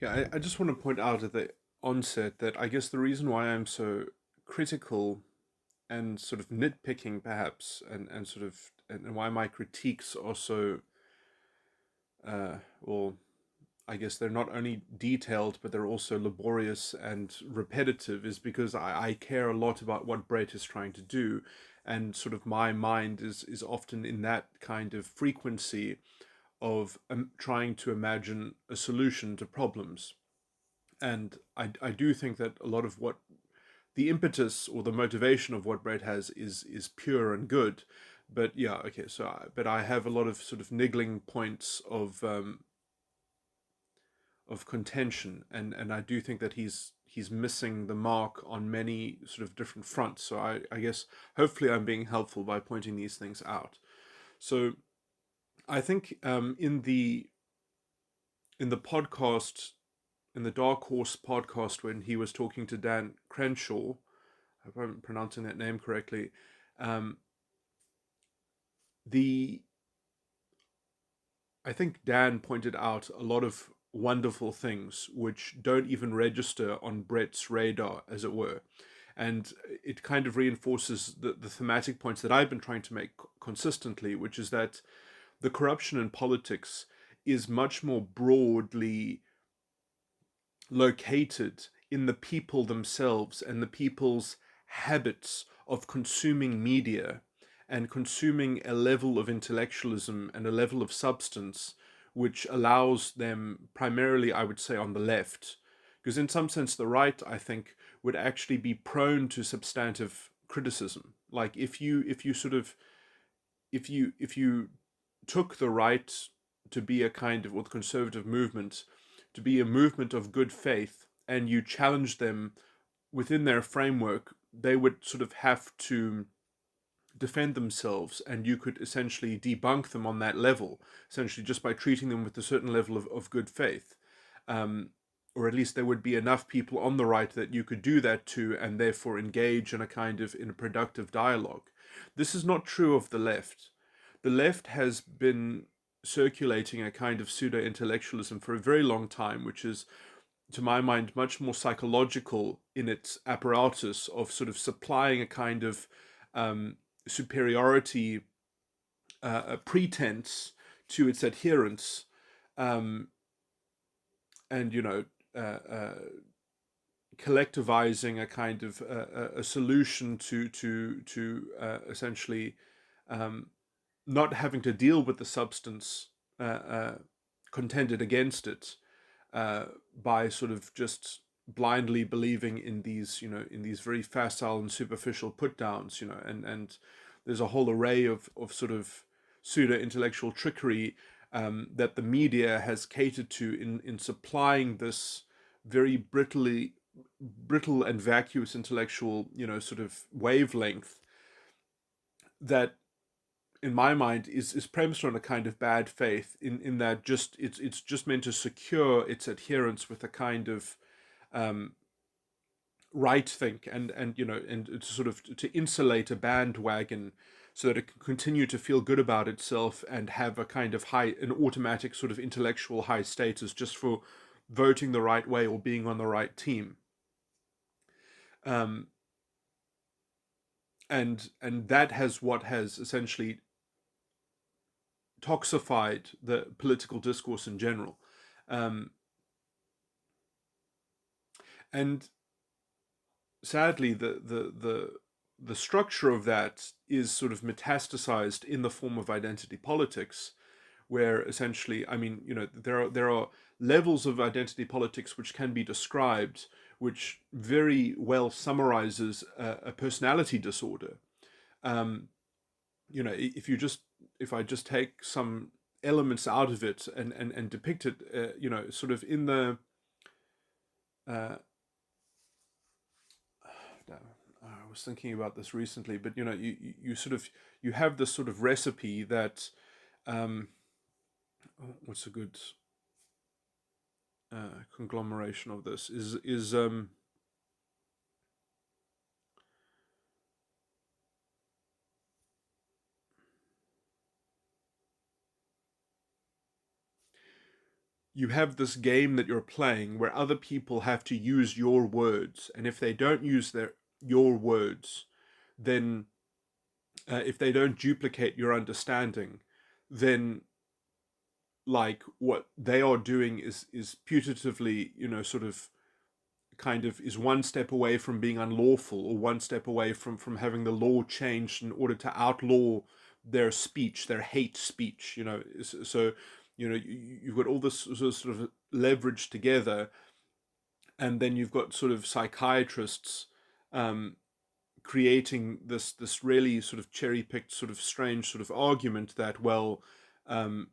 Yeah, I just want to point out at the onset that I guess the reason why I'm so critical and sort of nitpicking, perhaps, and sort of, and why my critiques are so, well, I guess they're not only detailed, but they're also laborious and repetitive, is because I care a lot about what Bret is trying to do. And sort of my mind is often in that kind of frequency of trying to imagine a solution to problems. And I do think that a lot of what the impetus or the motivation of what Bret has is pure and good. But yeah, okay. But I have a lot of sort of niggling points of contention, and I do think that he's missing the mark on many sort of different fronts. So I guess hopefully I'm being helpful by pointing these things out. So I think in the podcast, in the Dark Horse podcast, when he was talking to Dan Crenshaw, I hope I'm pronouncing that name correctly. Um, the I think Dan pointed out a lot of wonderful things which don't even register on Bret's radar, as it were. And it kind of reinforces the thematic points that I've been trying to make consistently, which is that the corruption in politics is much more broadly located in the people themselves and the people's habits of consuming media and consuming a level of intellectualism and a level of substance which allows them, primarily I would say on the left, because in some sense the right, I think, would actually be prone to substantive criticism. Like if you sort of if you took the right to be a kind of, or the conservative movement to be a movement of good faith, and you challenged them within their framework, they would sort of have to defend themselves, and you could essentially debunk them on that level, essentially just by treating them with a certain level of good faith. Um, or at least there would be enough people on the right that you could do that to, and therefore engage in a kind of in a productive dialogue. This is not true of the left. The left has been circulating a kind of pseudo intellectualism for a very long time, which is, to my mind, much more psychological in its apparatus of sort of supplying a kind of superiority a pretense to its adherents, um, and collectivizing a kind of a solution to essentially um, not having to deal with the substance contended against it, uh, by sort of just blindly believing in these, in these very facile and superficial put downs, and there's a whole array of sort of pseudo intellectual trickery that the media has catered to in supplying this very brittle and vacuous intellectual, sort of wavelength that in my mind is premised on a kind of bad faith in that just it's just meant to secure its adherents with a kind of um, right think, and and to sort of to insulate a bandwagon so that it can continue to feel good about itself and have a kind of an automatic sort of intellectual high status just for voting the right way or being on the right team. um, and that has what has essentially toxified the political discourse in general. Um, and sadly, the structure of that is sort of metastasized in the form of identity politics, where essentially, I mean, there are levels of identity politics which can be described, which very well summarizes a personality disorder. Um, if I just take some elements out of it and depict it, sort of in the uh, I was thinking about this recently, but you sort of you have this sort of recipe that um, what's a good conglomeration of this is you have this game that you're playing where other people have to use your words, and if they don't use your words, then if they don't duplicate your understanding, then like what they are doing is putatively, sort of kind of is one step away from being unlawful, or one step away from having the law changed in order to outlaw their speech, their hate speech. So you've got all this sort of leverage together, and then you've got sort of psychiatrists um, creating this really sort of cherry picked, sort of strange sort of argument that, well, um,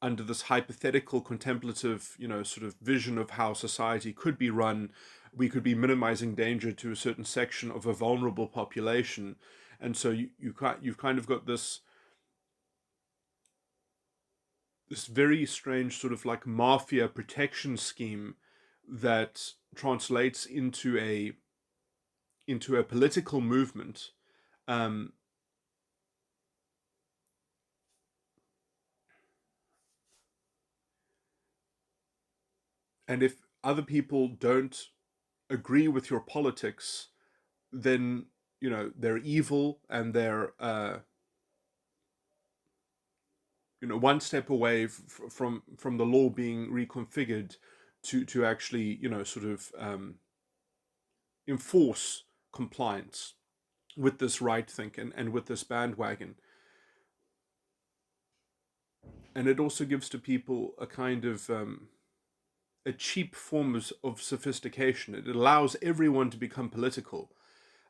under this hypothetical contemplative, sort of vision of how society could be run, we could be minimizing danger to a certain section of a vulnerable population. And so you've kind of got this very strange sort of like mafia protection scheme that translates into a political movement. Um, and if other people don't agree with your politics, then they're evil, and they're one step away from the law being reconfigured to actually sort of enforce compliance with this right think, and with this bandwagon. And it also gives to people a kind of a cheap form of sophistication. It allows everyone to become political.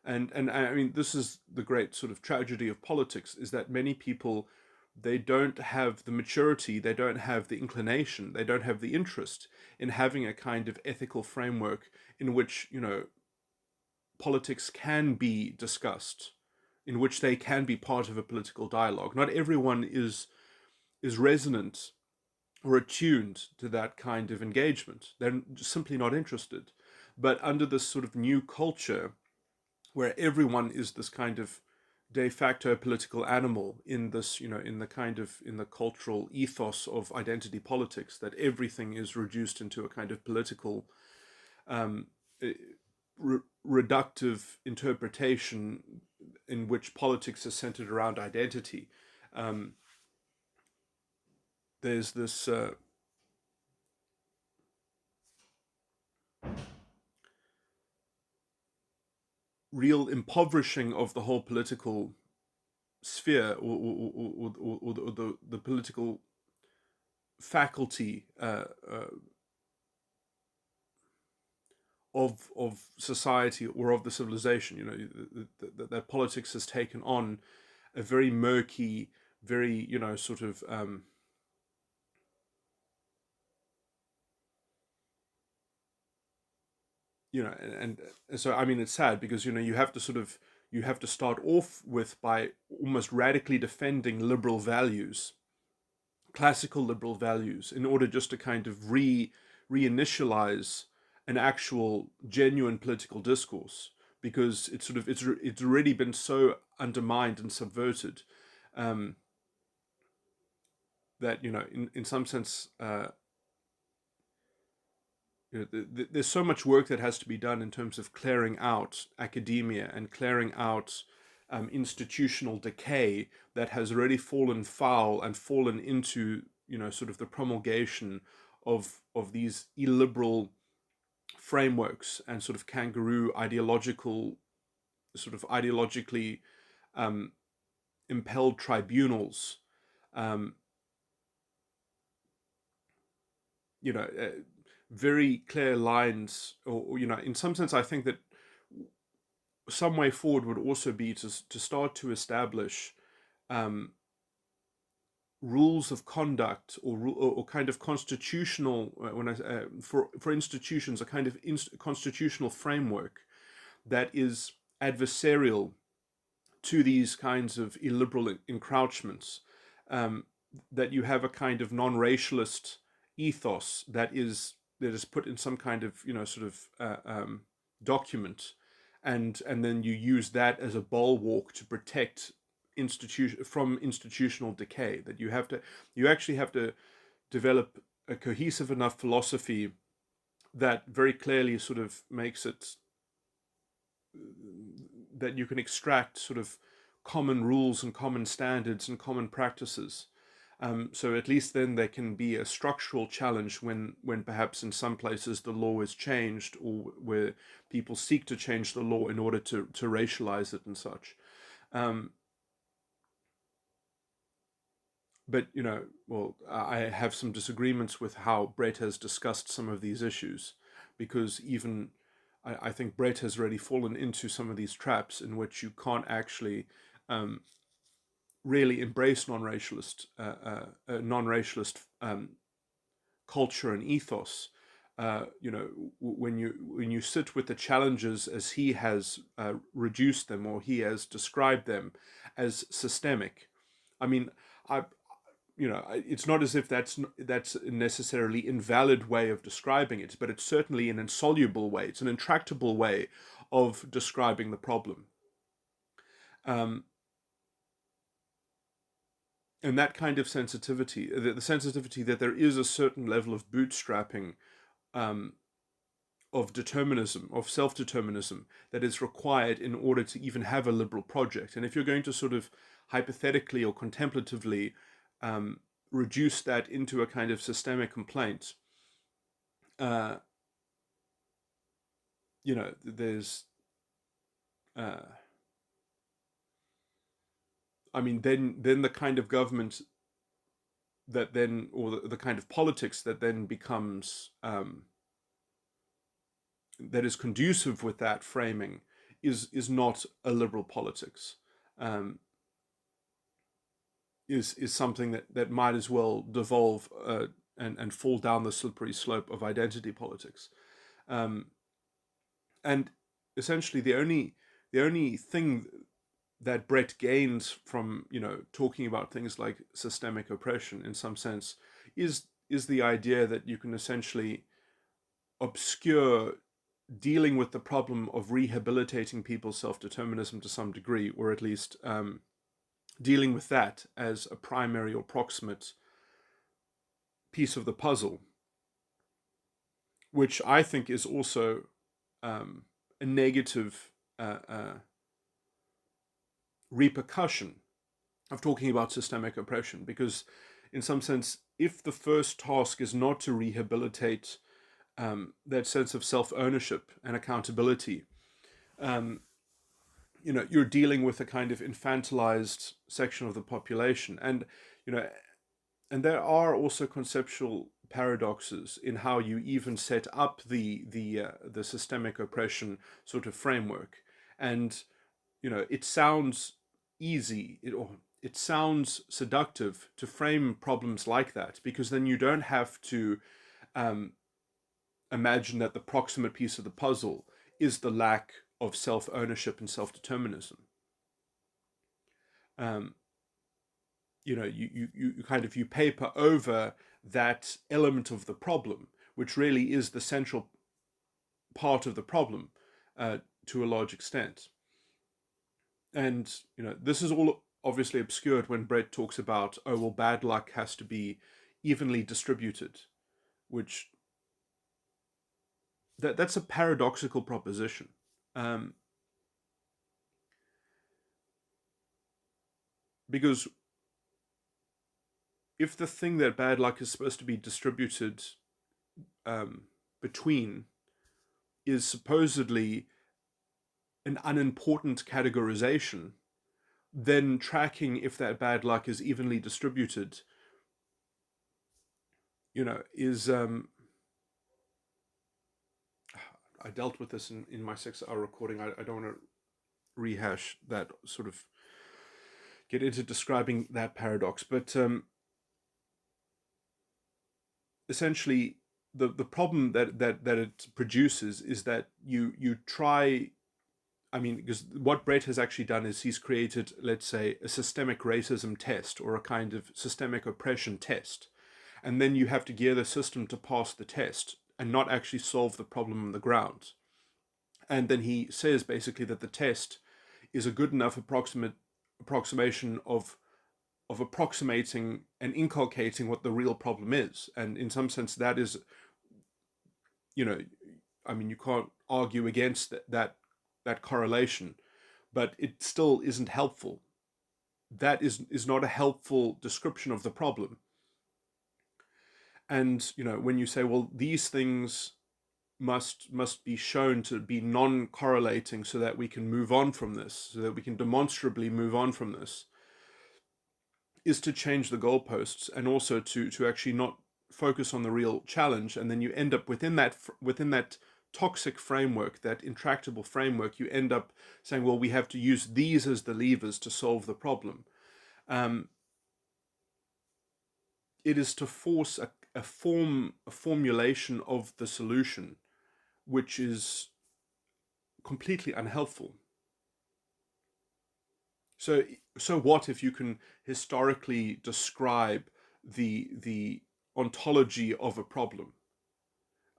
And I mean, this is the great sort of tragedy of politics, is that many people, they don't have the maturity, they don't have the inclination, they don't have the interest in having a kind of ethical framework in which politics can be discussed, in which they can be part of a political dialogue. Not everyone is resonant or attuned to that kind of engagement. They're simply not interested. But under this sort of new culture, where everyone is this kind of de facto political animal in this, in the kind of in the cultural ethos of identity politics, that everything is reduced into a kind of political um, reductive interpretation in which politics is centered around identity. Um, there's this real impoverishing of the whole political sphere, or the political faculty of society, or of the civilization. That politics has taken on a very murky, very sort of and so, I mean, it's sad because you have to start off with by almost radically defending liberal values, classical liberal values, in order just to kind of reinitialize an actual genuine political discourse, because it's already been so undermined and subverted, um, that in some sense, there's so much work that has to be done in terms of clearing out academia and clearing out institutional decay that has already fallen foul and fallen into sort of the promulgation of these illiberal frameworks and sort of kangaroo ideological, sort of ideologically um, impelled tribunals. Um, you know, very clear lines, or in some sense, I think that some way forward would also be to start to establish um, rules of conduct, or kind of constitutional, when I for institutions, a kind of constitutional framework that is adversarial to these kinds of illiberal encroachments. Um, that you have a kind of non-racialist ethos that is put in some kind of sort of document, and then you use that as a bulwark to protect institutional decay. That you actually have to develop a cohesive enough philosophy that very clearly sort of makes it that you can extract sort of common rules and common standards and common practices. So at least then there can be a structural challenge when perhaps in some places the law is changed, or where people seek to change the law in order to racialize it and such. Um, but well, I have some disagreements with how Bret has discussed some of these issues, because even I think Bret has already fallen into some of these traps in which you can't actually really embrace non-racialist culture and ethos. When you sit with the challenges as he has reduced them, or he has described them as systemic. I mean, I it's not as if that's a necessarily invalid way of describing it, but it's certainly an insoluble way. It's an intractable way of describing the problem. And that kind of sensitivity, the sensitivity that there is a certain level of bootstrapping, um, of determinism, of self-determinism, that is required in order to even have a liberal project. And if you're going to sort of hypothetically or contemplatively reduce that into a kind of systemic complaint, there's, I mean, then the kind of government that then, or the kind of politics that then becomes, that is conducive with that framing, is not a liberal politics. Is something that might as well devolve and fall down the slippery slope of identity politics. And essentially the only thing that Bret gains from talking about things like systemic oppression in some sense is the idea that you can essentially obscure dealing with the problem of rehabilitating people's self-determinism to some degree, or at least dealing with that as a primary or proximate piece of the puzzle, which I think is also a negative repercussion of talking about systemic oppression, because in some sense, if the first task is not to rehabilitate that sense of self-ownership and accountability, you're dealing with a kind of infantilized section of the population. And there are also conceptual paradoxes in how you even set up the systemic oppression sort of framework. And it sounds easy, it sounds seductive to frame problems like that, because then you don't have to imagine that the proximate piece of the puzzle is the lack of self-ownership and self-determinism. You kind of, you paper over that element of the problem, which really is the central part of the problem to a large extent. And this is all obviously obscured when Bret talks about, oh well, bad luck has to be evenly distributed, which that's a paradoxical proposition. Because if the thing that bad luck is supposed to be distributed between is supposedly an unimportant categorization, then tracking if that bad luck is evenly distributed, is I dealt with this in my 6-hour recording. I don't want to rehash that, sort of get into describing that paradox, but essentially the problem that it produces is that you try, I mean, because what Bret has actually done is he's created, let's say, a systemic racism test, or a kind of systemic oppression test, and then you have to gear the system to pass the test and not actually solve the problem on the ground. And then he says basically that the test is a good enough approximation of approximating and inculcating what the real problem is. And in some sense, that is, you know, I mean, you can't argue against that correlation, but it still isn't helpful. That is not a helpful description of the problem. And when you say, well, these things must be shown to be non-correlating so that we can move on from this, so that we can demonstrably move on from this, is to change the goalposts, and also to actually not focus on the real challenge. And then you end up within that toxic framework, that intractable framework, you end up saying, well, we have to use these as the levers to solve the problem. It is to force a formulation of the solution, which is completely unhelpful. So what if you can historically describe the ontology of a problem?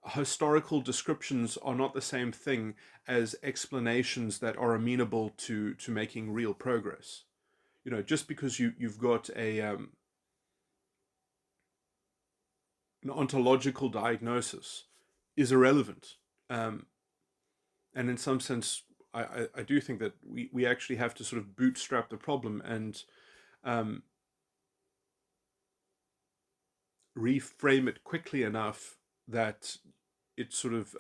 Historical descriptions are not the same thing as explanations that are amenable to making real progress. Just because you've got an ontological diagnosis is irrelevant. And in some sense, I do think that we actually have to sort of bootstrap the problem and reframe it quickly enough that it sort of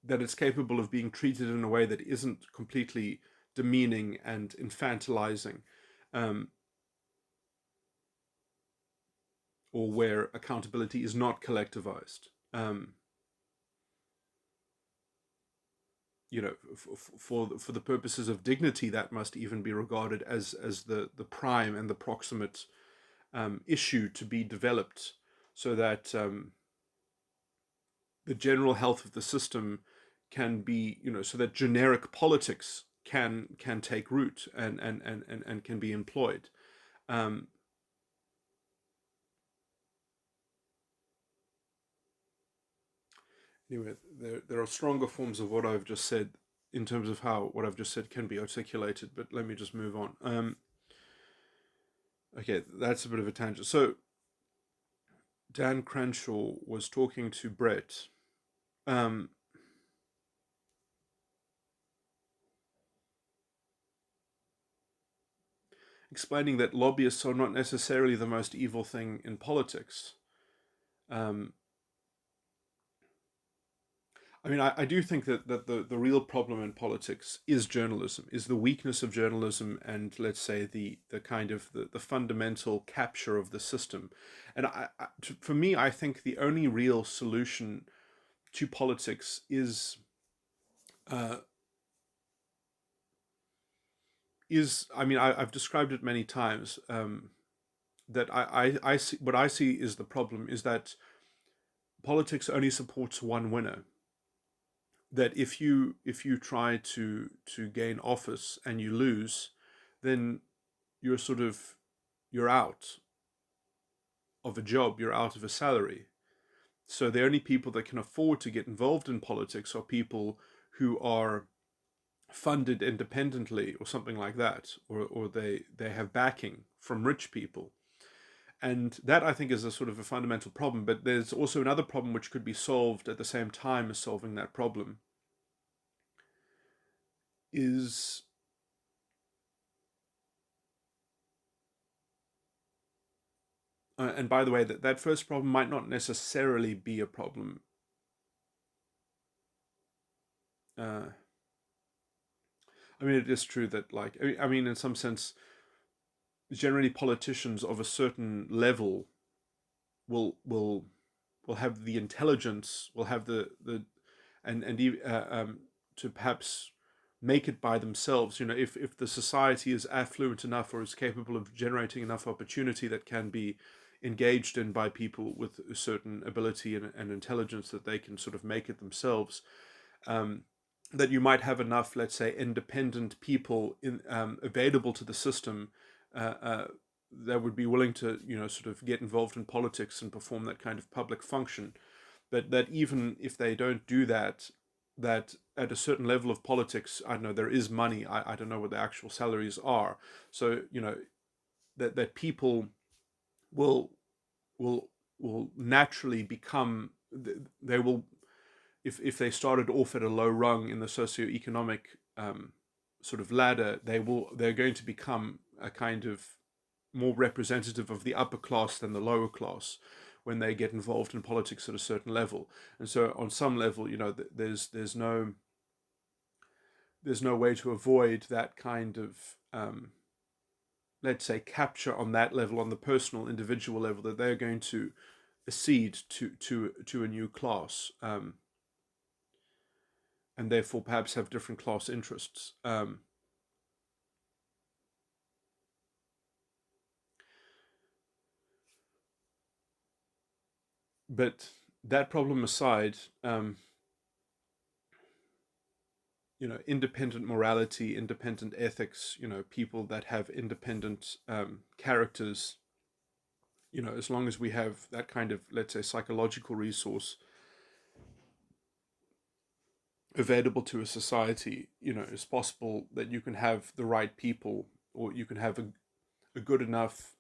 that it's capable of being treated in a way that isn't completely demeaning and infantilizing, or where accountability is not collectivized. For the purposes of dignity, that must even be regarded as the prime and the proximate issue to be developed, so that the general health of the system can be, so that generic politics can take root and can be employed. Anyway, there are stronger forms of what I've just said in terms of how what I've just said can be articulated, but let me just move on. Okay, that's a bit of a tangent. So Dan Crenshaw was talking to Bret. Explaining that lobbyists are not necessarily the most evil thing in politics. I mean, I do think that the real problem in politics is journalism, is the weakness of journalism, and let's say the kind of the fundamental capture of the system. And for me, I think the only real solution to politics is I mean, I've described it many times, that I see what I see is the problem is that politics only supports one winner. That if you try to gain office and you lose, then you're out of a job, you're out of a salary. So the only people that can afford to get involved in politics are people who are funded independently or something like that, or they have backing from rich people. And that, I think, is a sort of a fundamental problem. But there's also another problem which could be solved at the same time as solving that problem. Is and by the way, that first problem might not necessarily be a problem. I mean, it is true that, like, I mean, in some sense, generally politicians of a certain level will have the intelligence, will have the and to perhaps make it by themselves. If the society is affluent enough or is capable of generating enough opportunity that can be engaged in by people with a certain ability and intelligence, that they can sort of make it themselves. That you might have enough, let's say, independent people available to the system that would be willing to, sort of get involved in politics and perform that kind of public function. But that even if they don't do that, that at a certain level of politics, I don't know, there is money. I don't know what the actual salaries are. So, that people will will will naturally become, they will, if they started off at a low rung in the socioeconomic sort of ladder, they're going to become a kind of more representative of the upper class than the lower class when they get involved in politics at a certain level. And so on some level, there's no way to avoid that kind of let's say capture on that level, on the personal individual level, that they're going to accede to a new class, and therefore perhaps have different class interests. But that problem aside, independent morality, independent ethics, people that have independent characters, as long as we have that kind of, let's say, psychological resource available to a society, it's possible that you can have the right people, or you can have a good enough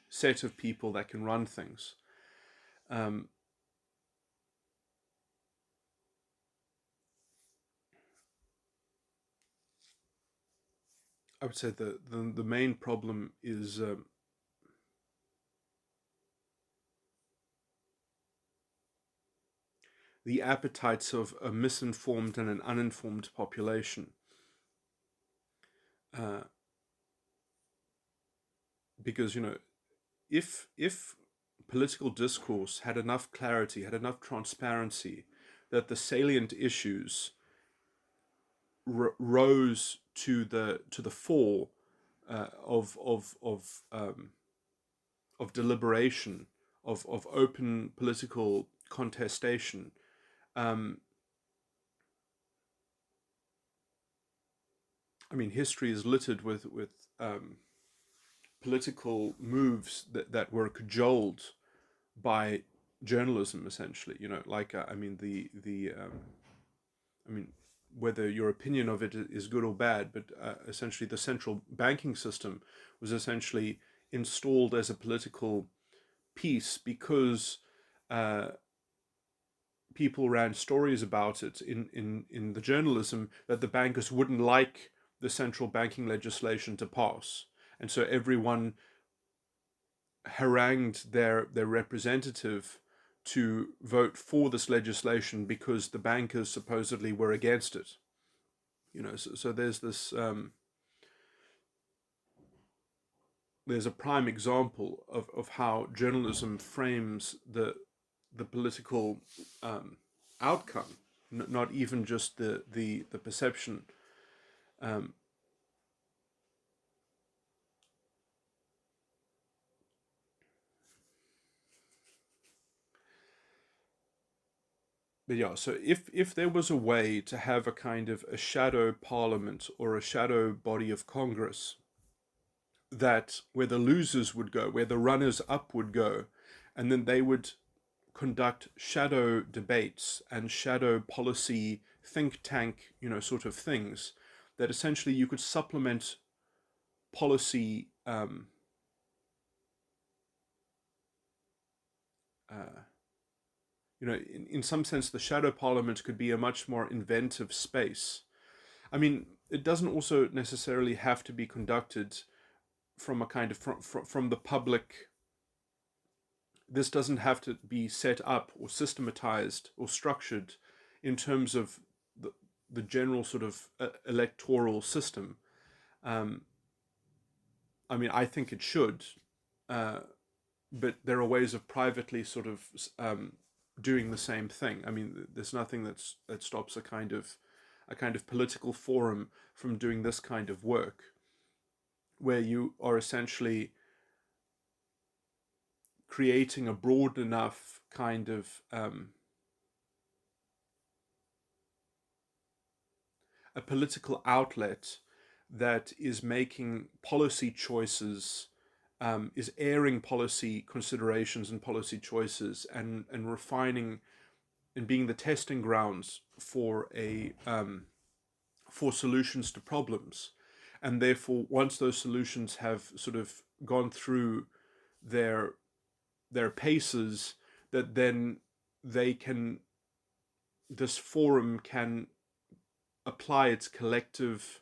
set of people that can run things. I would say the main problem is the appetites of a misinformed and an uninformed population. Uh, because if political discourse had enough clarity, had enough transparency, that the salient issues rose to the fore of deliberation, of open political contestation. I mean, history is littered with political moves that were cajoled by journalism, essentially. Like I mean, I mean, whether your opinion of it is good or bad, but essentially the central banking system was essentially installed as a political piece because people ran stories about it in the journalism, that the bankers wouldn't like the central banking legislation to pass. And so everyone harangued their representative to vote for this legislation because the bankers supposedly were against it. So there's this there's a prime example of how journalism frames the political outcome, not even just the perception. Um, but yeah, so if there was a way to have a kind of a shadow parliament or a shadow body of Congress, that where the losers would go, where the runners up would go, and then they would conduct shadow debates and shadow policy think tank, sort of things, that essentially you could supplement policy uh, in some sense, the shadow parliament could be a much more inventive space. I mean, it doesn't also necessarily have to be conducted from a kind of from the public. This doesn't have to be set up or systematized or structured in terms of the general sort of electoral system. Um, I mean, I think it should, uh, but there are ways of privately sort of doing the same thing. I mean, there's nothing that stops a kind of political forum from doing this kind of work, where you are essentially creating a broad enough kind of a political outlet that is making policy choices, is airing policy considerations and policy choices, and refining and being the testing grounds for for solutions to problems. And therefore, once those solutions have sort of gone through their their paces, that then they can this forum can apply its collective,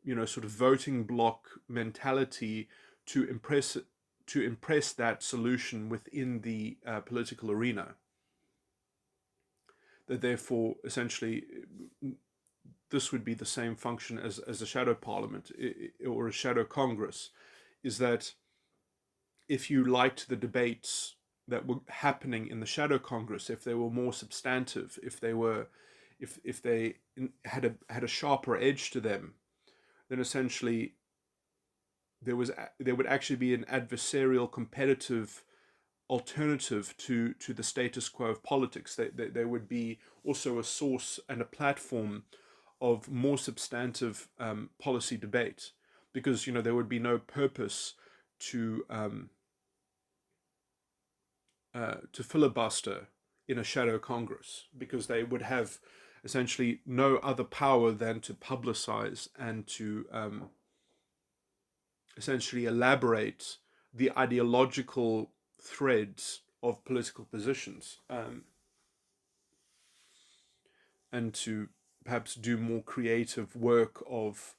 sort of voting block mentality to impress that solution within the political arena. That therefore, essentially, this would be the same function as a shadow parliament or a shadow Congress, is that if you liked the debates that were happening in the shadow Congress, if they were more substantive, if they had a sharper edge to them, then essentially there would actually be an adversarial, competitive alternative to the status quo of politics. There would be also a source and a platform of more substantive policy debate, because there would be no purpose to filibuster in a shadow Congress, because they would have essentially no other power than to publicize and to essentially elaborate the ideological threads of political positions, and to perhaps do more creative work of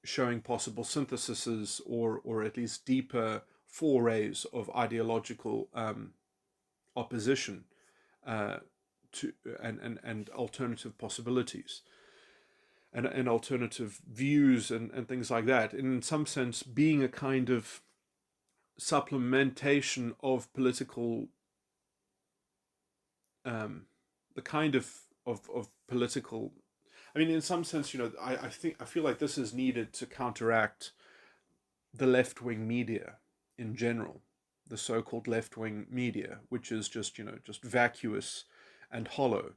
showing possible syntheses, or at least deeper forays of ideological opposition to and alternative possibilities, and alternative views, and things like that. And in some sense, being a kind of supplementation of political, the kind of political. I mean, in some sense, I feel like this is needed to counteract the left-wing media in general, the so-called left-wing media, which is just vacuous and hollow.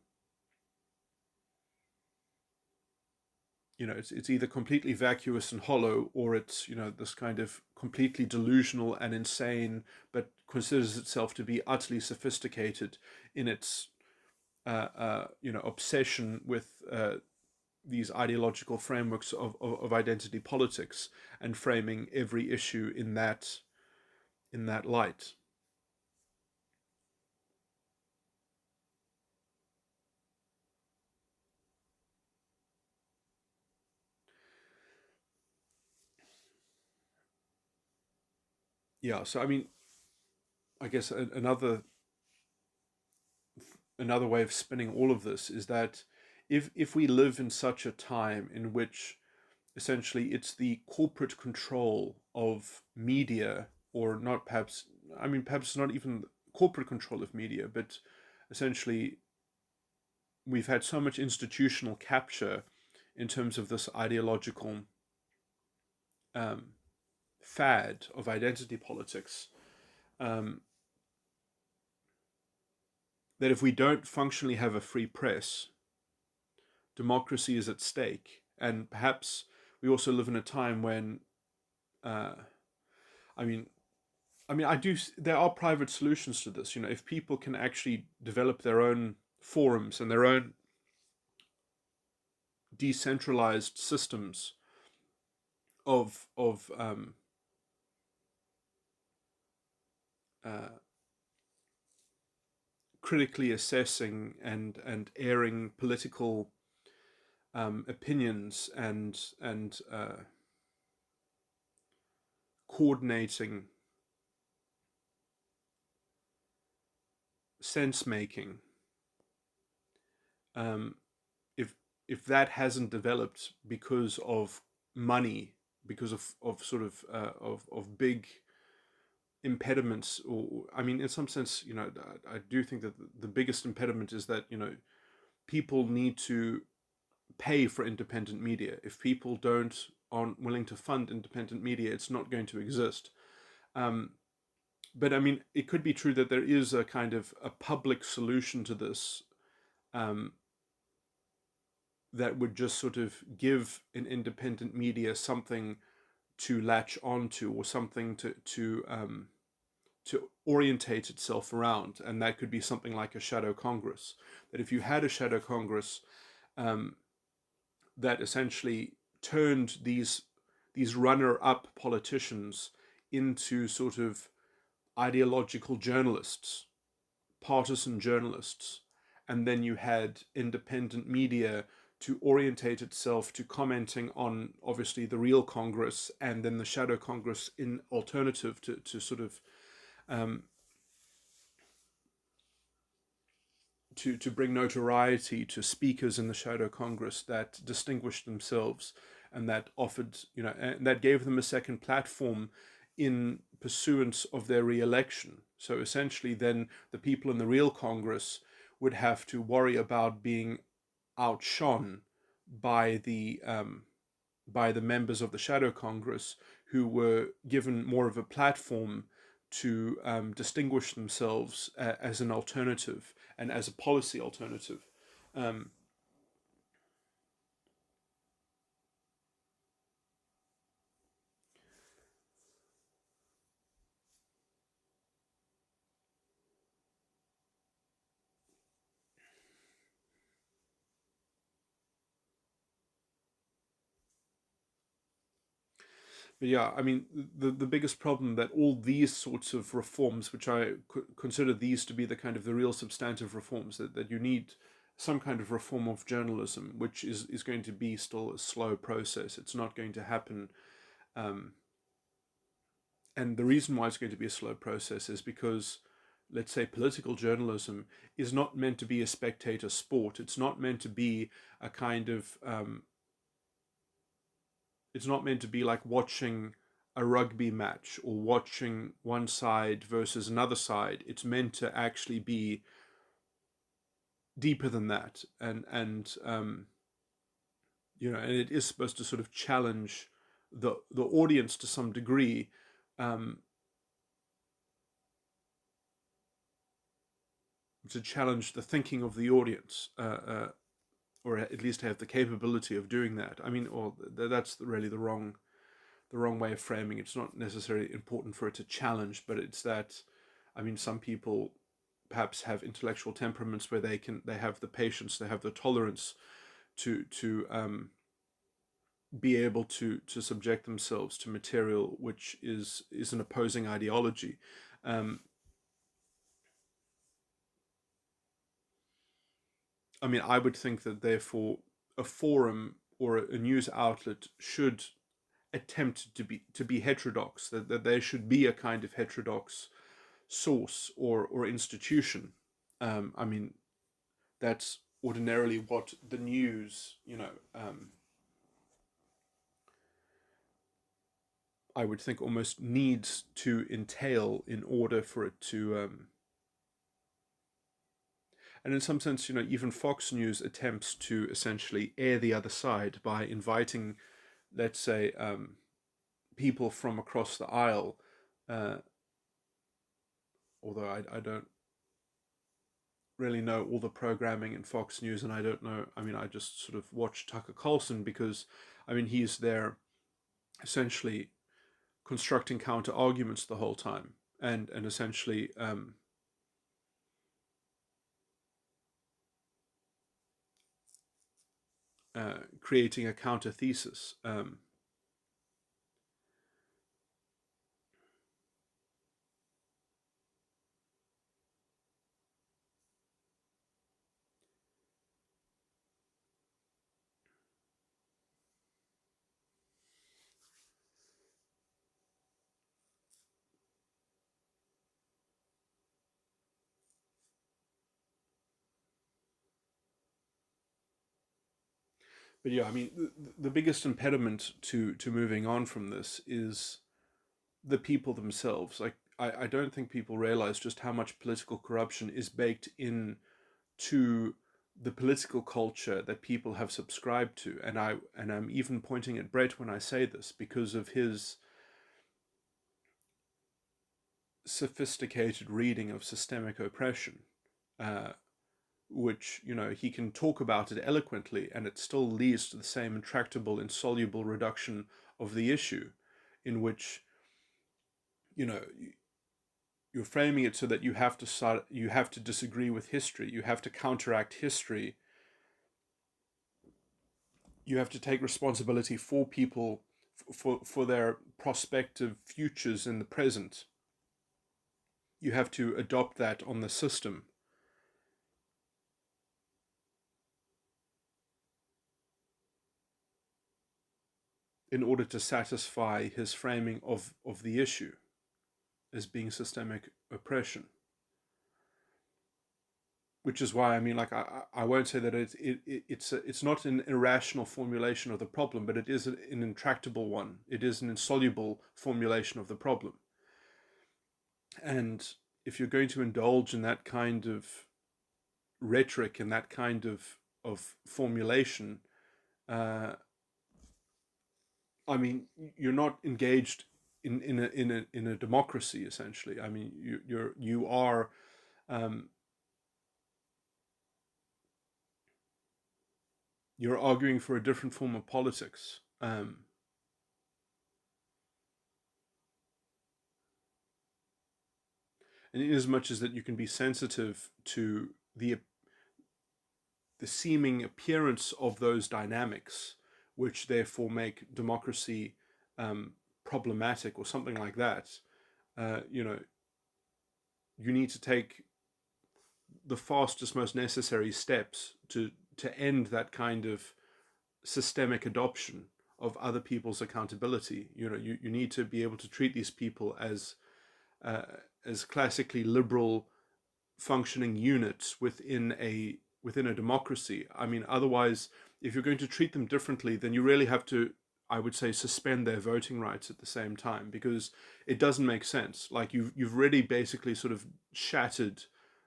It's either completely vacuous and hollow, or it's this kind of completely delusional and insane, but considers itself to be utterly sophisticated in its obsession with these ideological frameworks of identity politics, and framing every issue in that light. Yeah, so I mean, I guess another way of spinning all of this is that if we live in such a time in which essentially it's the corporate control of media, or not perhaps, I mean, perhaps not even corporate control of media, but essentially we've had so much institutional capture in terms of this ideological um, fad of identity politics, um, that if we don't functionally have a free press, democracy is at stake. And perhaps we also live in a time when, uh, I mean, I do. There are private solutions to this. If people can actually develop their own forums and their own decentralized systems of uh, critically assessing and airing political opinions, and coordinating sense making. Um, if that hasn't developed because of money, because of sort of big impediments, or I mean, in some sense, I do think that the biggest impediment is that people need to pay for independent media. If people aren't willing to fund independent media, it's not going to exist. Um, but I mean, it could be true that there is a kind of a public solution to this, um, that would just sort of give an independent media something to latch onto, or something to orientate itself around, and that could be something like a shadow Congress. That if you had a shadow Congress um, that essentially turned these runner-up politicians into sort of ideological journalists, partisan journalists, and then you had independent media to orientate itself to commenting on obviously the real Congress, and then the shadow Congress in alternative to sort of um, to bring notoriety to speakers in the shadow Congress that distinguished themselves and that offered, and that gave them a second platform in pursuance of their re-election. So essentially, then the people in the real Congress would have to worry about being outshone by the members of the shadow Congress, who were given more of a platform to distinguish themselves as an alternative and as a policy alternative. Um, but yeah, I mean, the biggest problem that all these sorts of reforms, which I consider these to be the kind of the real substantive reforms, that you need some kind of reform of journalism, which is going to be still a slow process. It's not going to happen. Um, and the reason why it's going to be a slow process is because, let's say, political journalism is not meant to be a spectator sport. It's not meant to be a kind of it's not meant to be like watching a rugby match or watching one side versus another side. It's meant to actually be deeper than that, and it is supposed to sort of challenge the audience to some degree, um, to challenge the thinking of the audience, or at least have the capability of doing that. I mean, or that's really the wrong way of framing. It's not necessarily important for it to challenge, but it's that, I mean, some people perhaps have intellectual temperaments where they have the patience, they have the tolerance to be able to subject themselves to material which is an opposing ideology. Um, I mean, I would think that therefore a forum or a news outlet should attempt to be heterodox. That there should be a kind of heterodox source or institution. I mean, that's ordinarily what the news, I would think almost needs to entail in order for it to. And in some sense, even Fox News attempts to essentially air the other side by inviting, let's say, people from across the aisle. Uh, Although I don't really know all the programming in Fox News, and I don't know. I mean, I just sort of watch Tucker Carlson because, I mean, he's there essentially constructing counter arguments the whole time, and essentially creating a counter thesis. But yeah, I mean, the biggest impediment to moving on from this is the people themselves. Like, I don't think people realize just how much political corruption is baked in to the political culture that people have subscribed to. And I'm even pointing at Bret when I say this, because of his sophisticated reading of systemic oppression, uh, which, he can talk about it eloquently and it still leads to the same intractable, insoluble reduction of the issue. in which, you know, you're framing it so that you have to disagree with history, you have to counteract history, you have to take responsibility for people, for their prospective futures in the present. You have to adopt that on the system. In order to satisfy his framing of the issue as being systemic oppression. Which is why, I mean, like, I won't say that it's not an irrational formulation of the problem, but it is an intractable one. It is an insoluble formulation of the problem. And if you're going to indulge in that kind of rhetoric and that kind of formulation, I mean, you're not engaged in a democracy, essentially. I mean, you are you're arguing for a different form of politics. And in as much as that you can be sensitive to the seeming appearance of those dynamics, which therefore make democracy problematic or something like that, you know, you need to take the fastest, most necessary steps to end that kind of systemic adoption of other people's accountability. You know, you need to be able to treat these people as classically liberal functioning units within a democracy. I mean, otherwise, if you're going to treat them differently, then you really have to, I would say, suspend their voting rights at the same time, because it doesn't make sense. Like, you've really basically sort of shattered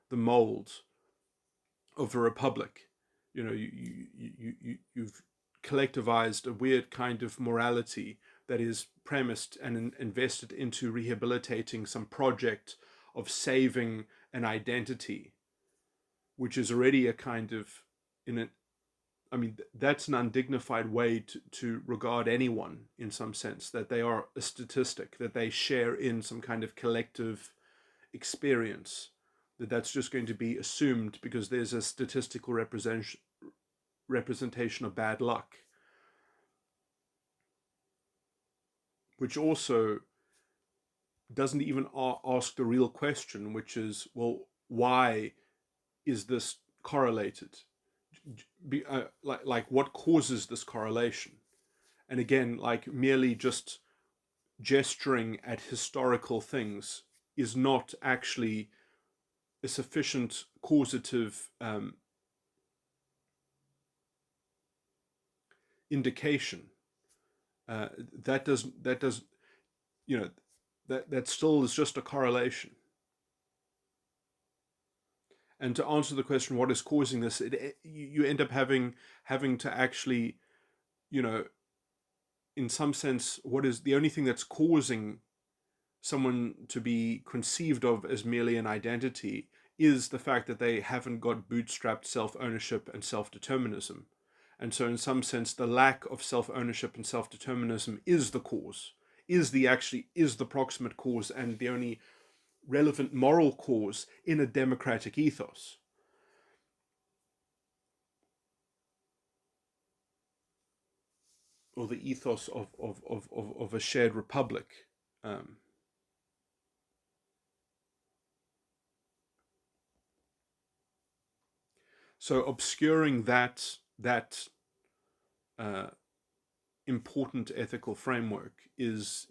the mold of a republic. You know, you've collectivized a weird kind of morality that is premised and invested into rehabilitating some project of saving an identity, which is already a kind of, in a, I mean, that's an undignified way to regard anyone, in some sense, that they are a statistic, that they share in some kind of collective experience, that's just going to be assumed because there's a statistical representation of bad luck, which also doesn't even ask the real question, which is, well, why is this correlated? Like what causes this correlation? And again, like, merely just gesturing at historical things is not actually a sufficient causative indication. That does, you know, that still is just a correlation. And to answer the question, what is causing this, you end up having to actually, you know, in some sense, what is the only thing that's causing someone to be conceived of as merely an identity is the fact that they haven't got bootstrapped self-ownership and self-determinism. And so in some sense, the lack of self-ownership and self-determinism is the cause, is the proximate cause, and the only relevant moral cause in a democratic ethos. Or the ethos of a shared republic. So obscuring that important ethical framework is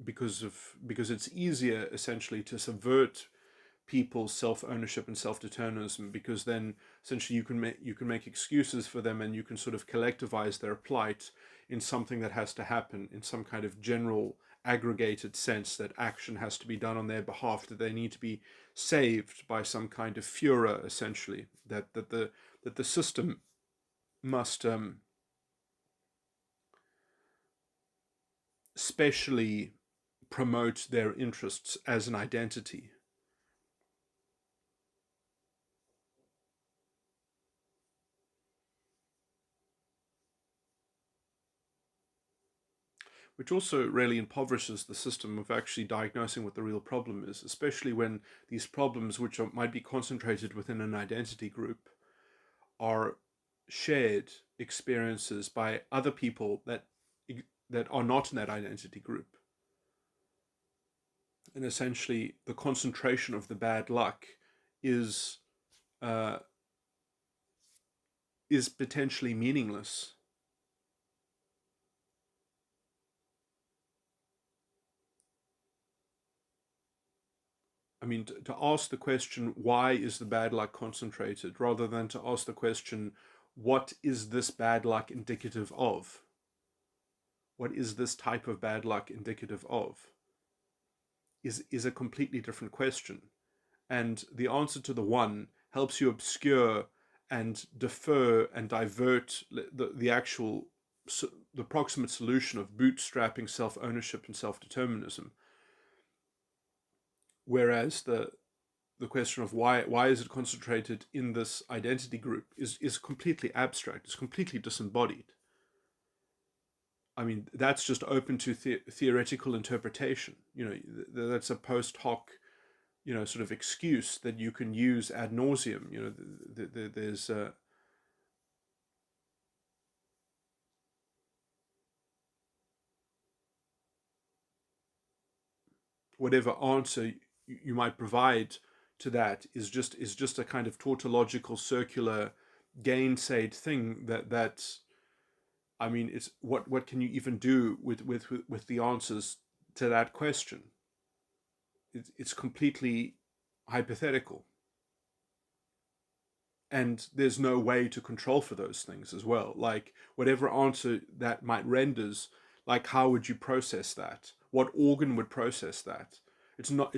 because it's easier essentially to subvert people's self-ownership and self-determinism, because then essentially you can make excuses for them, and you can sort of collectivize their plight in something that has to happen in some kind of general aggregated sense, that action has to be done on their behalf, that they need to be saved by some kind of furor, essentially, that the system must specially promote their interests as an identity. which also really impoverishes the system of actually diagnosing what the real problem is, especially when these problems, which might be concentrated within an identity group, are shared experiences by other people that are not in that identity group. And essentially, the concentration of the bad luck is uh, is potentially meaningless. I mean, to ask the question, why is the bad luck concentrated, rather than to ask the question, what is this bad luck indicative of? What is this type of bad luck indicative of? Is a completely different question. And the answer to the one helps you obscure and defer and divert the actual, the proximate solution of bootstrapping self-ownership and self-determinism. Whereas the question of why is it concentrated in this identity group is completely abstract. It's completely disembodied. I mean, that's just open to theoretical interpretation. You know, that's a post hoc, you know, sort of excuse that you can use ad nauseum. You know, there's whatever answer you might provide to that is just a kind of tautological, circular, gainsayed thing that I mean, it's what can you even do with the answers to that question? It's completely hypothetical, and there's no way to control for those things as well. Like whatever answer that might renders, like how would you process that? What organ would process that? It's not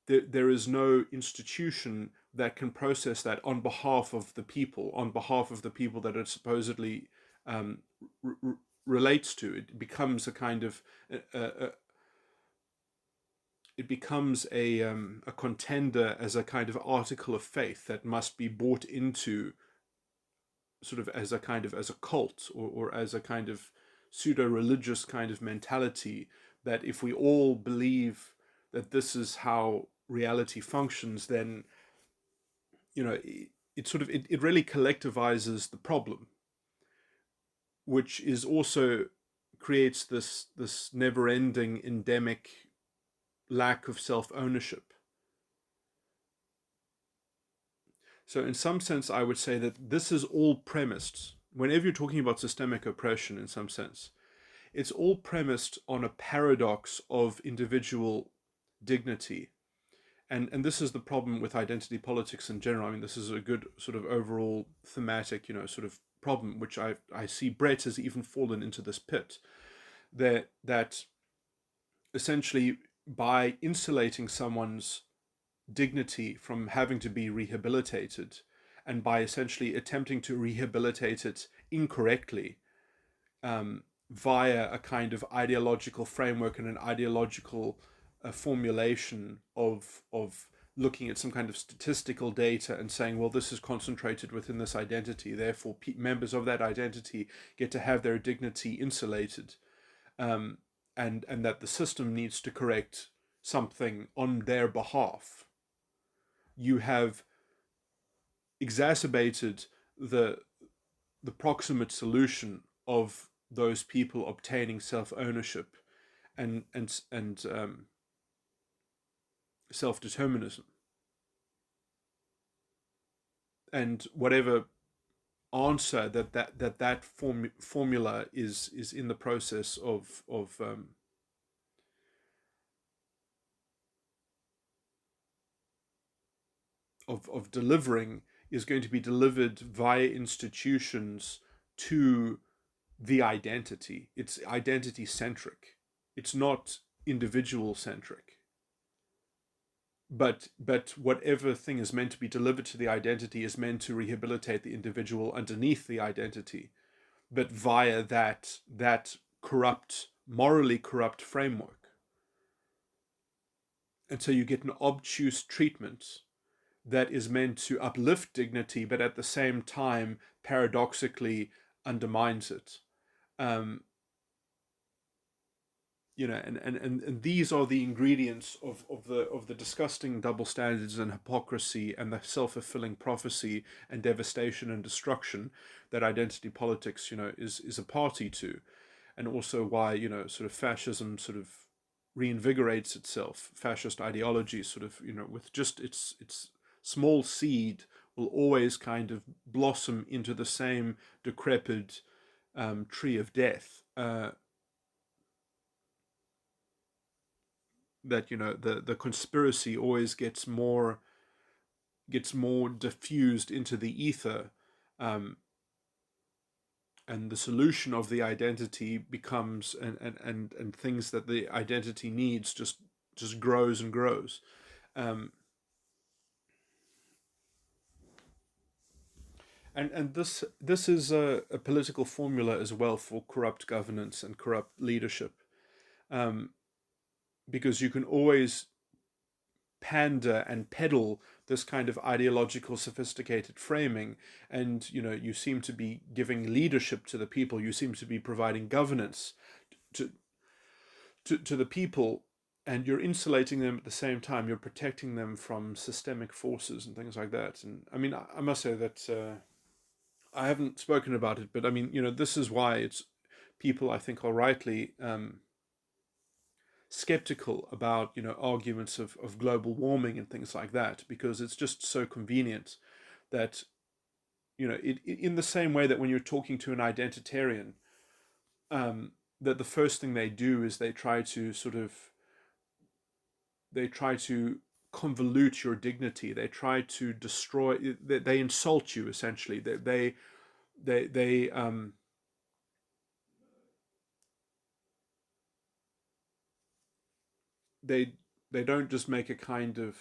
there is no institution that can process that on behalf of the people, on behalf of the people that it supposedly um, relates to. It becomes a kind of it becomes a contender as a kind of article of faith that must be bought into, sort of as a kind of as a cult, or as a kind of pseudo religious kind of mentality, that if we all believe that this is how reality functions, then you know it sort of it really collectivizes the problem, which is also creates this never ending endemic lack of self ownership. So in some sense, I would say that this is all premised, whenever you're talking about systemic oppression, in some sense, it's all premised on a paradox of individual dignity. And this is the problem with identity politics in general. I mean, this is a good sort of overall thematic, you know, sort of problem, which I see Bret has even fallen into this pit, that essentially by insulating someone's dignity from having to be rehabilitated, and by essentially attempting to rehabilitate it incorrectly, via a kind of ideological framework and an ideological formulation of looking at some kind of statistical data and saying, well, this is concentrated within this identity, therefore members of that identity get to have their dignity insulated, um, and that the system needs to correct something on their behalf. You have exacerbated the the proximate solution of those people obtaining self ownership and self determinism, and whatever answer that formula is in the process of delivering, is going to be delivered via institutions to the identity. It's identity centric. It's not individual centric. But whatever thing is meant to be delivered to the identity is meant to rehabilitate the individual underneath the identity, but via that corrupt, morally corrupt framework. And so you get an obtuse treatment that is meant to uplift dignity, but at the same time, paradoxically undermines it. Um, and these are the ingredients of the disgusting double standards and hypocrisy and the self-fulfilling prophecy and devastation and destruction that identity politics, is a party to, and also why, sort of fascism sort of reinvigorates itself. Fascist ideology sort of, with just its small seed, will always kind of blossom into the same decrepit tree of death. That the conspiracy always gets more diffused into the ether, um, and the solution of the identity becomes, and things that the identity needs just grows and grows. um, and this is a political formula as well for corrupt governance and corrupt leadership, um, because you can always pander and peddle this kind of ideological sophisticated framing, and you seem to be giving leadership to the people, you seem to be providing governance to to the people, and you're insulating them at the same time, you're protecting them from systemic forces and things like that. And I mean, I must say that I haven't spoken about it, but I mean, this is why it's people, I think, are rightly skeptical about arguments of global warming and things like that, because it's just so convenient that in the same way that when you're talking to an identitarian, that the first thing they do is they try to convolute your dignity, they try to destroy, they insult you essentially, they they they don't just make a kind of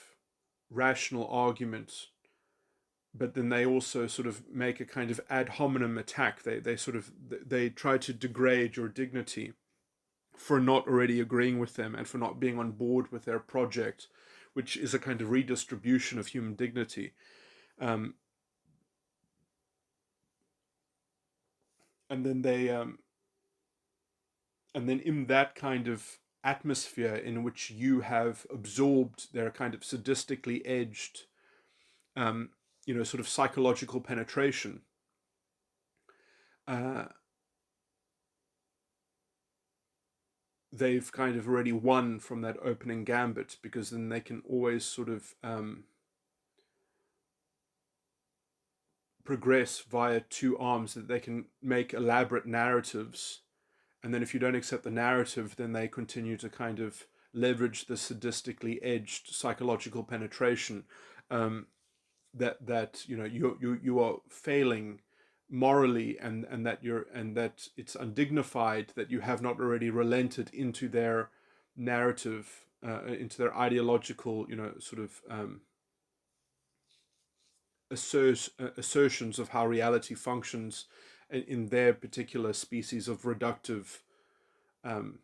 rational argument, but then they also sort of make a kind of ad hominem attack. They try to degrade your dignity for not already agreeing with them and for not being on board with their project, which is a kind of redistribution of human dignity. Um, and then in that kind of atmosphere in which you have absorbed their kind of sadistically edged, um, sort of psychological penetration, uh, they've kind of already won from that opening gambit, because then they can always sort of progress via two arms, that they can make elaborate narratives, and then if you don't accept the narrative, then they continue to kind of leverage the sadistically edged psychological penetration, um, that you are failing morally, and that it's undignified that you have not already relented into their narrative, into their ideological, sort of assertions of how reality functions in their particular species of reductive, um,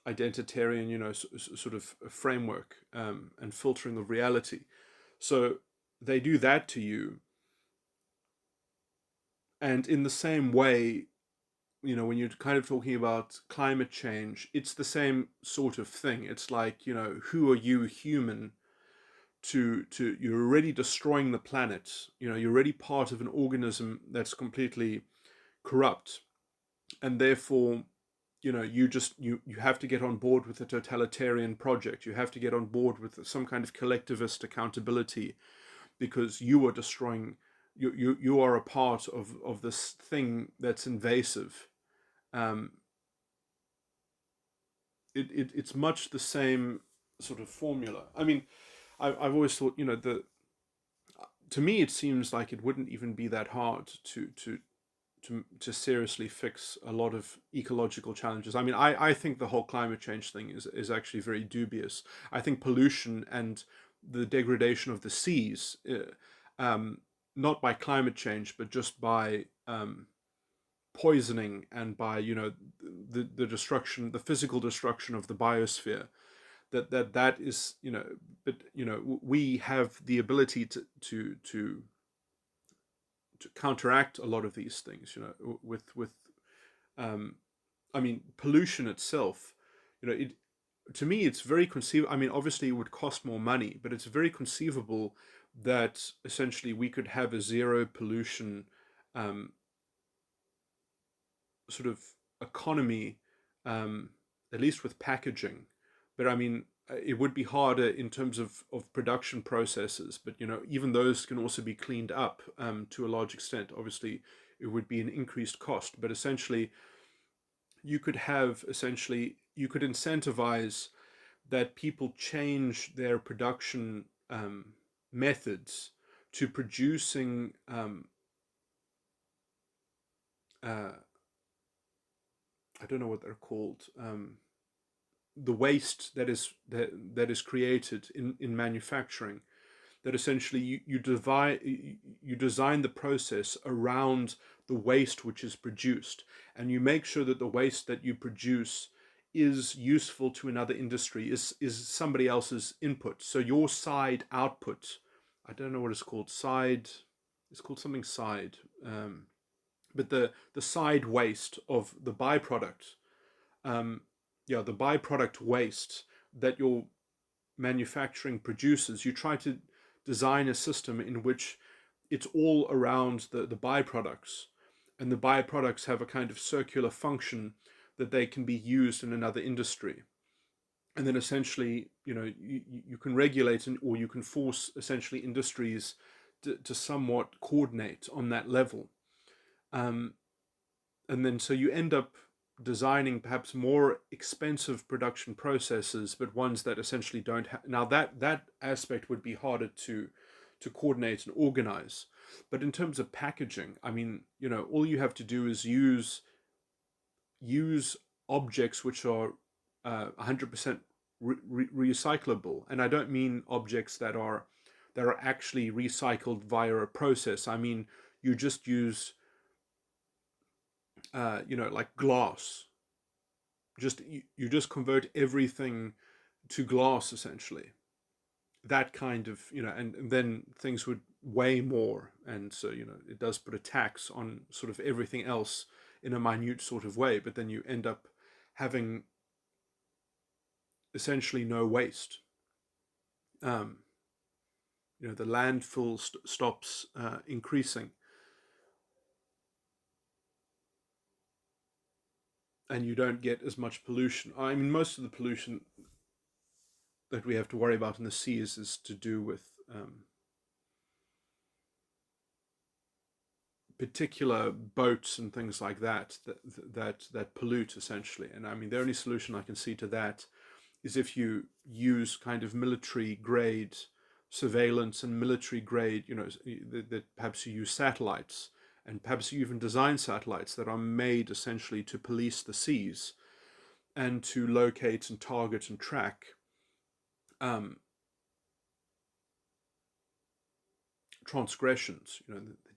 identitarian, sort of framework, and filtering of reality. So they do that to you, and in the same way, when you're kind of talking about climate change, it's the same sort of thing. It's like, who are you, human, to you're already destroying the planet. You're already part of an organism that's completely corrupt, and therefore, you have to get on board with the totalitarian project. You have to get on board with some kind of collectivist accountability, because you are destroying. You are a part of this thing that's invasive. Um, it's much the same sort of formula. I mean, I've always thought, to me it seems like it wouldn't even be that hard to seriously fix a lot of ecological challenges. I mean, I think the whole climate change thing is actually very dubious. I think pollution and the degradation of the seas, not by climate change, but just by poisoning, and by the destruction, the physical destruction of the biosphere, that is, but we have the ability to counteract a lot of these things, with um I mean, pollution itself, it to me it's very conceivable. I mean, obviously it would cost more money, but it's very conceivable that essentially we could have a zero pollution um, sort of economy, um, at least with packaging. But I mean, it would be harder in terms of production processes. But even those can also be cleaned up to a large extent. Obviously, it would be an increased cost, but essentially, you could incentivize that people change their production methods to producing uh, I don't know what they're called, the waste that is created in manufacturing. That essentially you design the process around the waste which is produced, and you make sure that the waste that you produce is useful to another industry, is somebody else's input. So your side output, I don't know what it's called, side, it's called something side, but the side waste of the byproduct, um, yeah, the byproduct waste that your manufacturing produces, you try to design a system in which it's all around the byproducts, and the byproducts have a kind of circular function that they can be used in another industry. And then essentially, you can regulate or you can force essentially industries to somewhat coordinate on that level. Um, and then so you end up designing perhaps more expensive production processes, but ones that essentially don't have. Now that aspect would be harder to coordinate and organize. But in terms of packaging, I mean, all you have to do is use objects which are 100% recyclable, and I don't mean objects that are actually recycled via a process. I mean, you just use like glass. You just convert everything to glass essentially. That kind of, and then things would weigh more, and so it does put a tax on sort of everything else in a minute sort of way. But then you end up having essentially no waste. Um, the landfill stops increasing, and you don't get as much pollution. I mean, most of the pollution that we have to worry about in the seas is to do with particular boats and things like that pollute essentially. And I mean, the only solution I can see to that is if you use kind of military grade surveillance and military grade, that perhaps you use satellites, and perhaps you even design satellites that are made essentially to police the seas and to locate and target and track um, transgressions.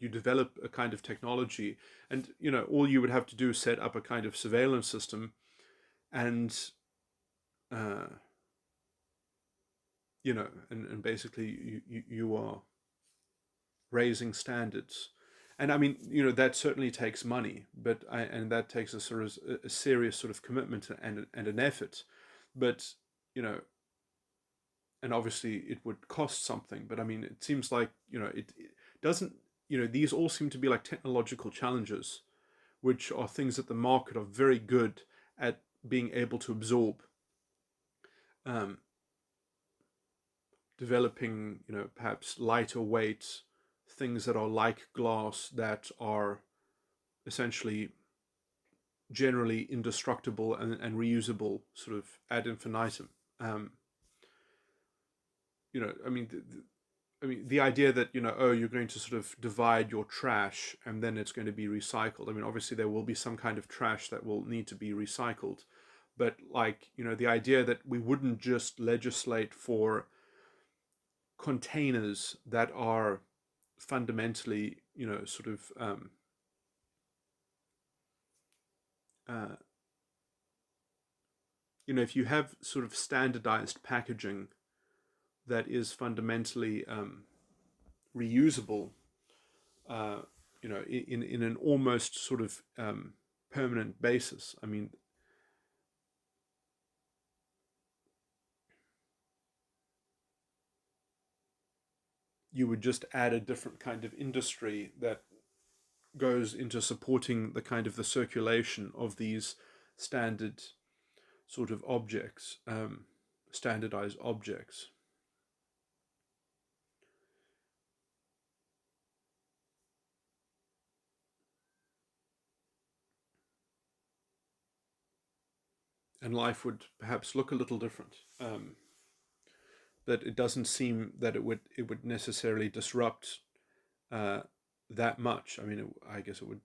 You develop a kind of technology, and all you would have to do is set up a kind of surveillance system, and uh, and basically you are raising standards. And I mean, that certainly takes money, and that takes a sort of a serious sort of commitment and an effort. But and obviously it would cost something. But I mean, it seems like it doesn't. These all seem to be like technological challenges, which are things that the market are very good at being able to absorb. Um, Developing, perhaps lighter weight things that are like glass, that are essentially generally indestructible and reusable, sort of ad infinitum. I mean, the idea that oh, you're going to sort of divide your trash and then it's going to be recycled. I mean, obviously there will be some kind of trash that will need to be recycled, but like the idea that we wouldn't just legislate for containers that are fundamentally sort of uh, if you have sort of standardized packaging that is fundamentally reusable, uh, in an almost sort of permanent basis. I mean, you would just add a different kind of industry that goes into supporting the kind of the circulation of these standard sort of objects, standardized objects. And life would perhaps look a little different. That it doesn't seem that it would necessarily disrupt that much. I mean, I guess it would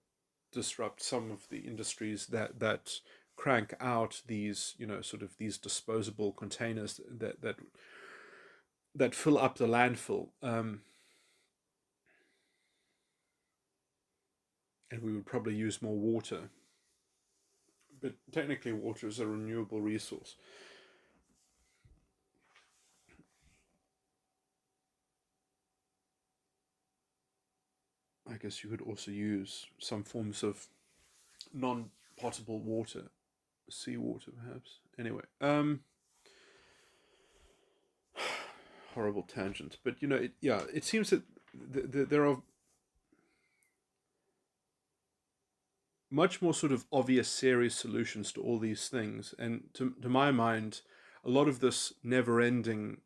disrupt some of the industries that crank out these, sort of these disposable containers that fill up the landfill, and we would probably use more water. But technically, water is a renewable resource. I guess you could also use some forms of non-potable water, seawater perhaps. Anyway, horrible tangent. But it seems that there are much more sort of obvious, serious solutions to all these things, and to my mind, a lot of this never-ending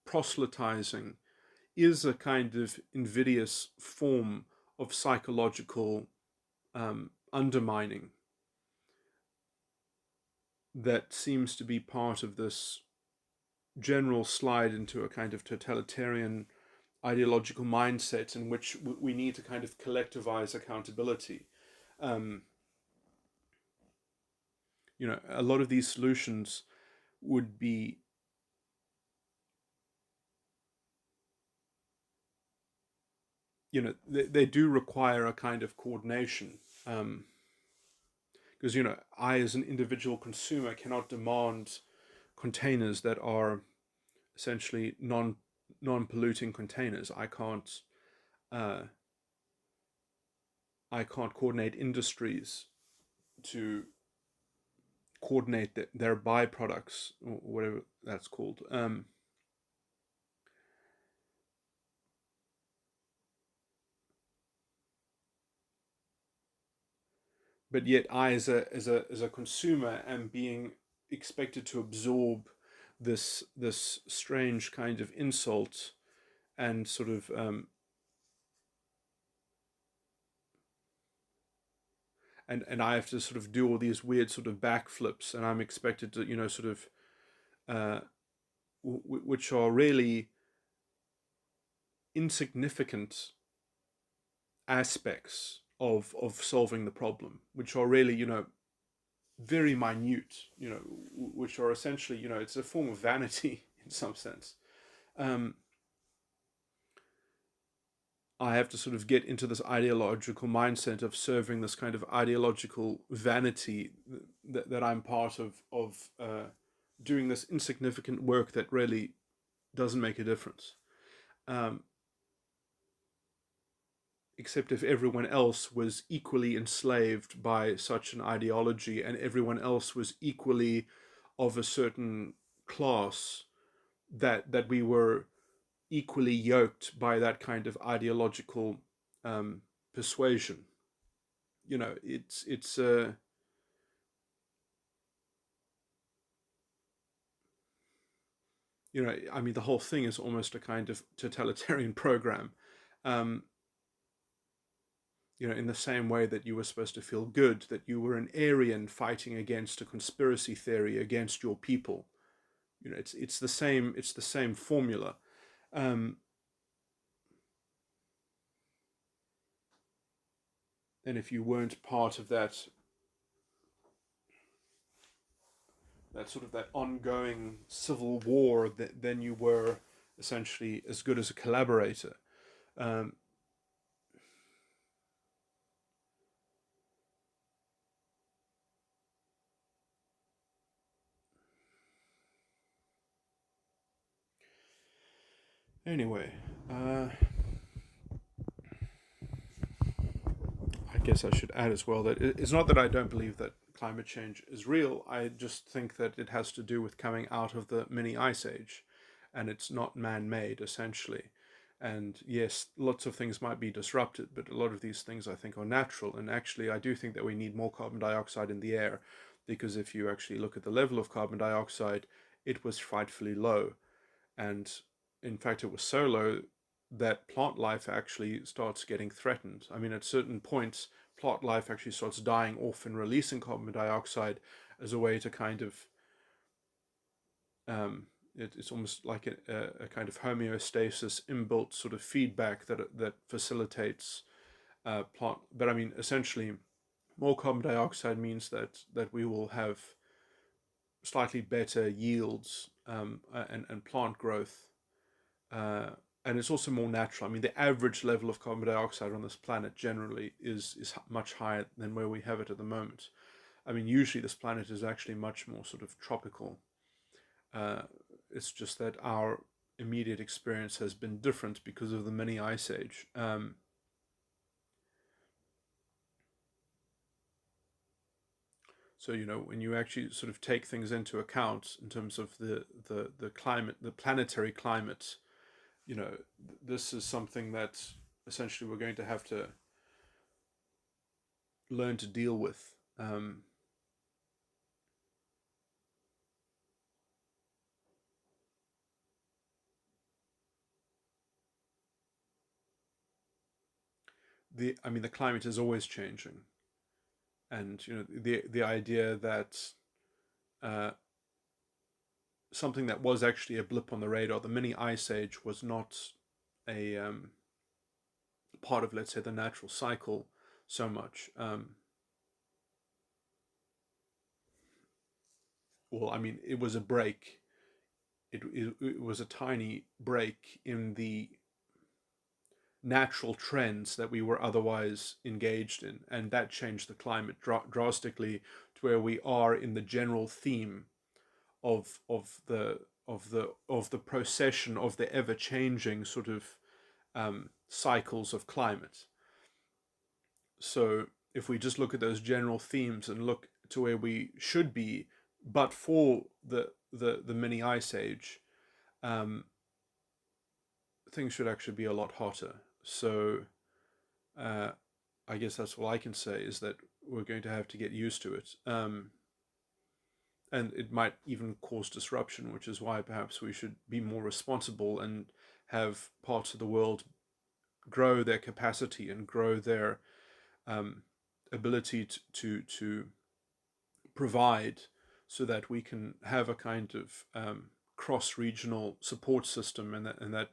proselytizing is a kind of invidious form of psychological undermining that seems to be part of this general slide into a kind of totalitarian ideological mindset in which we need to kind of collectivize accountability. A lot of these solutions would be they do require a kind of coordination, because I as an individual consumer cannot demand containers that are essentially non-polluting containers. I can't coordinate industries to coordinate their byproducts, or whatever that's called. But yet I, as a consumer, am being expected to absorb this strange kind of insult, and sort of and I have to sort of do all these weird sort of backflips, and I'm expected to sort of which are really insignificant aspects of solving the problem, which are really very minute, which are essentially it's a form of vanity in some sense. I have to sort of get into this ideological mindset of serving this kind of ideological vanity that I'm part of doing this insignificant work that really doesn't make a difference. Except if everyone else was equally enslaved by such an ideology, and everyone else was equally of a certain class, that we were equally yoked by that kind of ideological persuasion. It's I mean, the whole thing is almost a kind of totalitarian program. In the same way that you were supposed to feel good, that you were an Aryan fighting against a conspiracy theory against your people. It's the same formula. And if you weren't part of that sort of that ongoing civil war, then you were essentially as good as a collaborator. Anyway, I guess I should add as well that it's not that I don't believe that climate change is real. I just think that it has to do with coming out of the mini ice age. and it's not man-made, essentially. And yes, lots of things might be disrupted, but a lot of these things I think are natural. And actually, I do think that we need more carbon dioxide in the air, because if you actually look at the level of carbon dioxide, it was frightfully low. And in fact, it was so low that plant life actually starts getting threatened. I mean, at certain points, plant life actually starts dying off and releasing carbon dioxide as a way to kind of it's almost like a kind of homeostasis, inbuilt sort of feedback that facilitates plant. But I mean, essentially, more carbon dioxide means that we will have slightly better yields, and plant growth, uh, and it's also more natural. I mean, the average level of carbon dioxide on this planet generally is much higher than where we have it at the moment. I mean, usually this planet is actually much more sort of tropical. Uh, it's just that our immediate experience has been different because of the mini ice age. So, when you actually sort of take things into account in terms of the climate, the planetary climate, this is something that essentially we're going to have to learn to deal with. The climate is always changing, and the idea that uh, something that was actually a blip on the radar, the mini ice age, was not a part of, let's say, the natural cycle so much. Well, I mean, it was a break. It was a tiny break in the natural trends that we were otherwise engaged in, and that changed the climate drastically to where we are in the general theme of the procession of the ever changing sort of cycles of climate. So if we just look at those general themes and look to where we should be, but for the mini ice age, um, things should actually be a lot hotter. So uh, I guess that's all I can say, is that we're going to have to get used to it. And it might even cause disruption, which is why perhaps we should be more responsible and have parts of the world grow their capacity and grow their um, ability to provide, so that we can have a kind of cross-regional support system, and that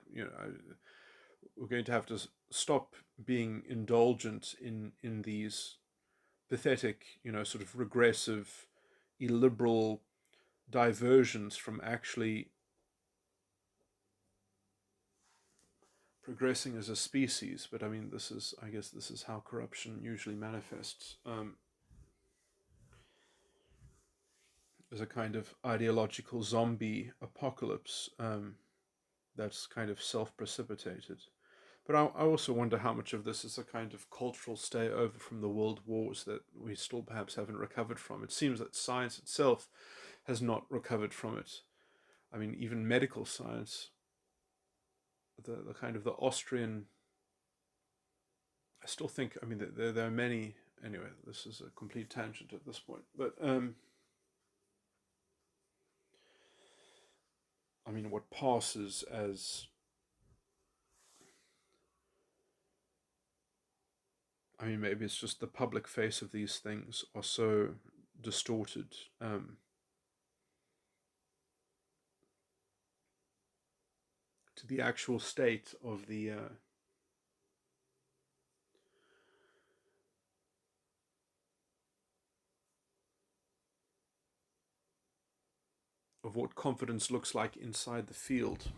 we're going to have to stop being indulgent in these pathetic, sort of regressive, illiberal diversions from actually progressing as a species. But I mean, I guess this is how corruption usually manifests, as a kind of ideological zombie apocalypse, that's kind of self-precipitated. But I also wonder how much of this is a kind of cultural stay over from the world wars that we still perhaps haven't recovered from. It seems that science itself has not recovered from it. I mean, even medical science, the kind of the Austrian, I still think, I mean, there are many, anyway, this is a complete tangent at this point, but I mean, what passes as, I mean, maybe it's just the public face of these things are so distorted, to the actual state of what confidence looks like inside the field.